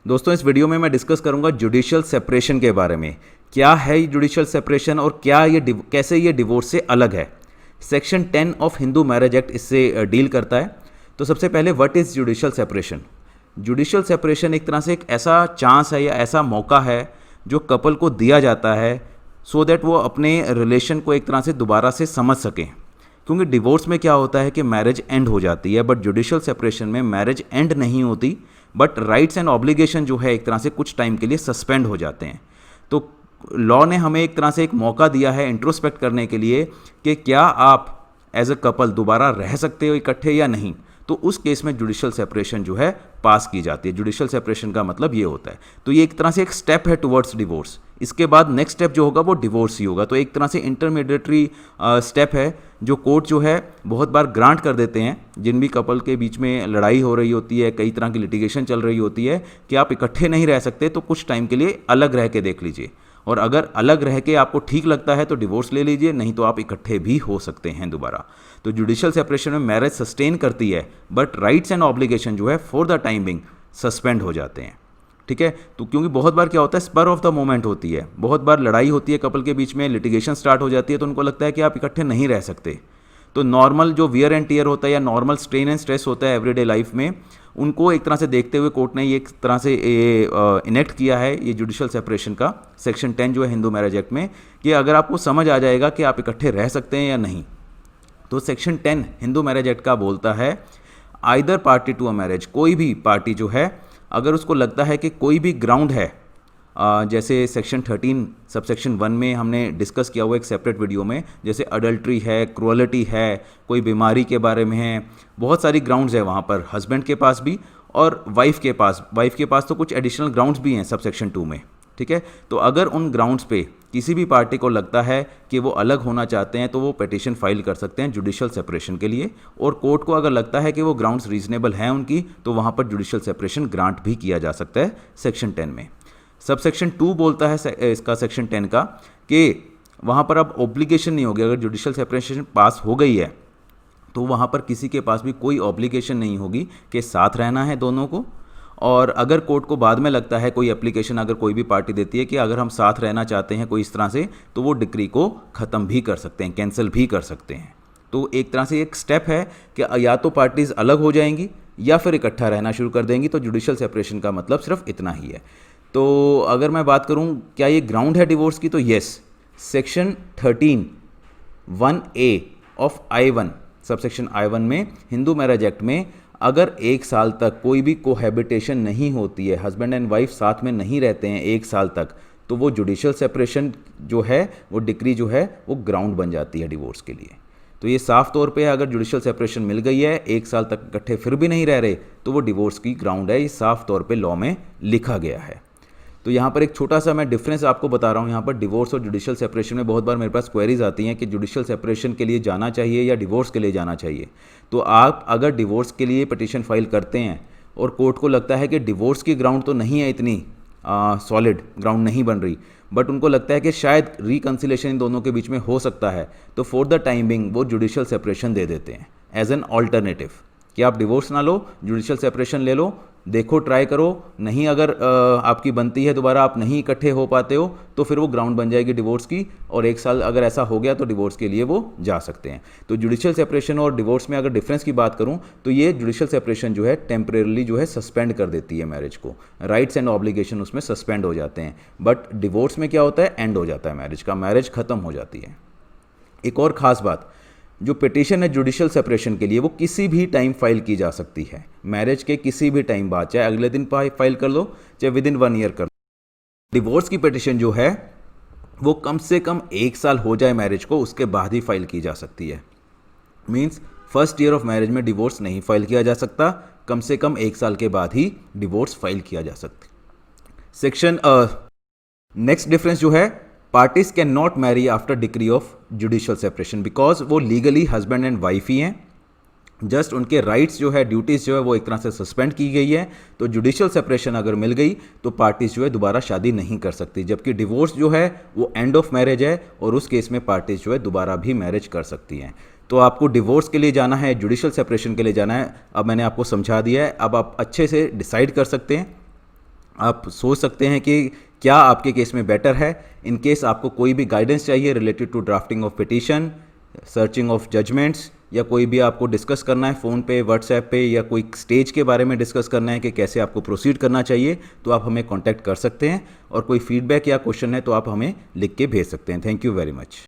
दोस्तों इस वीडियो में मैं डिस्कस करूंगा जुडिशियल सेपरेशन के बारे में। क्या है ये जुडिशियल सेपरेशन और क्या ये कैसे ये डिवोर्स से अलग है। Section 10 of Hindu marriage act इससे डील करता है। तो सबसे पहले what is judicial separation. Judicial separation एक तरह से एक ऐसा चांस है या ऐसा मौका है जो कपल को दिया जाता है सो दैट वो अपने रिलेशन को एक तरह से दोबारा से समझ सकें। क्योंकि डिवोर्स में क्या होता है कि मैरिज एंड हो जाती है, बट जुडिशियल सेपरेशन में मैरिज एंड नहीं होती, बट राइट्स एंड ऑब्लिगेशन जो है एक तरह से कुछ टाइम के लिए सस्पेंड हो जाते हैं। तो लॉ ने हमें एक तरह से एक मौका दिया है इंट्रोस्पेक्ट करने के लिए कि क्या आप एज अ कपल दोबारा रह सकते हो इकट्ठे या नहीं। तो उस केस में जुडिशियल सेपरेशन जो है पास की जाती है। जुडिशियल सेपरेशन का मतलब ये होता है। तो ये एक तरह से एक स्टेप है टुवर्ड्स डिवोर्स। इसके बाद नेक्स्ट स्टेप जो होगा वो डिवोर्स ही होगा। तो एक तरह से इंटरमीडिएटरी स्टेप है जो कोर्ट जो है बहुत बार ग्रांट कर देते हैं जिन भी कपल के बीच में लड़ाई हो रही होती है, कई तरह की लिटिगेशन चल रही होती है कि आप इकट्ठे नहीं रह सकते तो कुछ टाइम के लिए अलग रह के देख लीजिए, और अगर अलग रह के आपको ठीक लगता है तो डिवोर्स ले लीजिए, नहीं तो आप इकट्ठे भी हो सकते हैं दोबारा। तो जुडिशियल सेपरेशन में मैरिज सस्टेन करती है बट राइट्स एंड ऑब्लिगेशन जो है फॉर द टाइमिंग सस्पेंड हो जाते हैं। ठीक है। तो क्योंकि बहुत बार क्या होता है, स्पर ऑफ द मोमेंट होती है, बहुत बार लड़ाई होती है कपल के बीच में, लिटिगेशन स्टार्ट हो जाती है, तो उनको लगता है कि आप इकट्ठे नहीं रह सकते। तो नॉर्मल जो वियर एंड टीयर होता है या नॉर्मल स्ट्रेन एंड स्ट्रेस होता है एवरीडे लाइफ में, उनको एक तरह से देखते हुए कोर्ट ने ये एक तरह से इनेक्ट किया है ये जुडिशियल सेपरेशन का सेक्शन 10 जो है हिंदू मैरिज एक्ट में, कि अगर आपको समझ आ जाएगा कि आप इकट्ठे रह सकते हैं या नहीं। तो सेक्शन 10 हिंदू मैरिज एक्ट का बोलता है either party to a marriage, कोई भी पार्टी जो है अगर उसको लगता है कि कोई भी ग्राउंड है, जैसे सेक्शन 13 सब सेक्शन 1 में हमने डिस्कस किया हुआ एक सेपरेट वीडियो में, जैसे अडल्ट्री है, क्रुअलिटी है, कोई बीमारी के बारे में है, बहुत सारी ग्राउंड्स है वहाँ पर हस्बैंड के पास भी और वाइफ के पास तो कुछ एडिशनल ग्राउंड्स भी हैं सब सेक्शन 2 में। ठीक है। तो अगर उन ग्राउंड्स पे किसी भी पार्टी को लगता है कि वो अलग होना चाहते हैं तो वो पिटीशन फाइल कर सकते हैं जुडिशियल सेपरेशन के लिए, और कोर्ट को अगर लगता है कि वो ग्राउंड्स रीजनेबल हैं उनकी तो वहाँ पर जुडिशियल सेपरेशन ग्रांट भी किया जा सकता है सेक्शन 10 में। सब सेक्शन 2 बोलता है इसका सेक्शन 10 का कि वहाँ पर अब ऑब्लिगेशन नहीं होगी। अगर जुडिशियल सेपरेशन पास हो गई है तो वहाँ पर किसी के पास भी कोई ऑब्लिगेशन नहीं होगी कि साथ रहना है दोनों को। और अगर कोर्ट को बाद में लगता है, कोई एप्लीकेशन अगर कोई भी पार्टी देती है कि अगर हम साथ रहना चाहते हैं कोई इस तरह से, तो वो डिक्री को ख़त्म भी कर सकते हैं, कैंसिल भी कर सकते हैं। तो एक तरह से एक स्टेप है कि या तो पार्टीज़ अलग हो जाएंगी या फिर इकट्ठा रहना शुरू कर देंगी। तो जुडिशियल सेपरेशन का मतलब सिर्फ इतना ही है। तो अगर मैं बात करूं क्या ये ग्राउंड है डिवोर्स की, तो yes, section 13 1A of I1 subsection I1 में हिंदू मैरिज एक्ट में अगर 1 साल तक कोई भी कोहैबिटेशन नहीं होती है, हस्बैंड एंड वाइफ साथ में नहीं रहते हैं 1 साल तक, तो वो जुडिशियल सेपरेशन जो है वो डिक्री जो है वो ग्राउंड बन जाती है डिवोर्स के लिए। तो ये साफ तौर पे अगर जुडिशियल सेपरेशन मिल गई है, 1 साल तक इकट्ठे फिर भी नहीं रह रहे, तो वो डिवोर्स की ग्राउंड है। ये साफ तौर पे लॉ में लिखा गया है। तो यहाँ पर एक छोटा सा मैं डिफरेंस आपको बता रहा हूँ। यहाँ पर डिवोर्स और जुडिशियल सेपरेशन में बहुत बार मेरे पास क्वेरीज आती हैं कि जुडिशियल सेपरेशन के लिए जाना चाहिए या डिवोर्स के लिए जाना चाहिए। तो आप अगर डिवोर्स के लिए पिटीशन फाइल करते हैं और कोर्ट को लगता है कि डिवोर्स की ग्राउंड तो नहीं है, इतनी सॉलिड ग्राउंड नहीं बन रही, बट उनको लगता है कि शायद रिकन्सिलेशन इन दोनों के बीच में हो सकता है, तो फॉर द टाइमिंग वो जुडिशियल सेपरेशन दे देते हैं एज एन ऑल्टरनेटिव कि आप डिवोर्स ना लो, जुडिशियल सेपरेशन ले लो, देखो, ट्राई करो, नहीं अगर आपकी बनती है दोबारा, आप नहीं इकट्ठे हो पाते हो, तो फिर वो ग्राउंड बन जाएगी डिवोर्स की, और 1 साल अगर ऐसा हो गया तो डिवोर्स के लिए वो जा सकते हैं। तो जुडिशियल सेपरेशन और डिवोर्स में अगर डिफरेंस की बात करूं तो ये जुडिशियल सेपरेशन जो है टेम्परेरली जो है सस्पेंड कर देती है मैरिज को, राइट्स एंड ऑब्लिगेशन उसमें सस्पेंड हो जाते हैं। बट डिवोर्स में क्या होता है, एंड हो जाता है मैरिज का, मैरिज खत्म हो जाती है। एक और ख़ास बात, जो पिटीशन है जुडिशियल सेपरेशन के लिए वो किसी भी टाइम फाइल की जा सकती है, मैरिज के किसी भी टाइम बाद, चाहे अगले दिन फाइल कर लो, चाहे विद इन 1 ईयर कर लो। डिवोर्स की पिटीशन जो है वो कम से कम 1 साल हो जाए मैरिज को, उसके बाद ही फाइल की जा सकती है। Means first year of marriage में डिवोर्स नहीं फाइल किया जा सकता, कम से कम 1 साल के बाद ही डिवोर्स फाइल किया जा सकता। सेक्शन नेक्स्ट डिफरेंस जो है, parties can not marry after decree of judicial separation, because वो लीगली हस्बैंड एंड वाइफ ही हैं, जस्ट उनके राइट्स जो है, ड्यूटीज़ जो है वो एक तरह से सस्पेंड की गई है। तो जुडिशियल सेपरेशन अगर मिल गई तो पार्टीज जो है दोबारा शादी नहीं कर सकती, जबकि डिवोर्स जो है वो एंड ऑफ मैरिज है और उस केस में पार्टीज जो है दोबारा भी मैरिज कर सकती हैं। तो आपको डिवोर्स के लिए जाना है, जुडिशियल सेपरेशन के लिए जाना है, अब मैंने आपको समझा दिया है। अब आप अच्छे से डिसाइड कर सकते हैं आप सोच सकते हैं कि क्या आपके केस में बेटर है। इन केस आपको कोई भी गाइडेंस चाहिए related to drafting of petition, searching of judgements, या कोई भी आपको डिस्कस करना है फ़ोन पे, व्हाट्सएप पे, या कोई स्टेज के बारे में डिस्कस करना है कि कैसे आपको प्रोसीड करना चाहिए, तो आप हमें कांटेक्ट कर सकते हैं। और कोई फीडबैक या क्वेश्चन है तो आप हमें लिख के भेज सकते हैं। Thank you very much.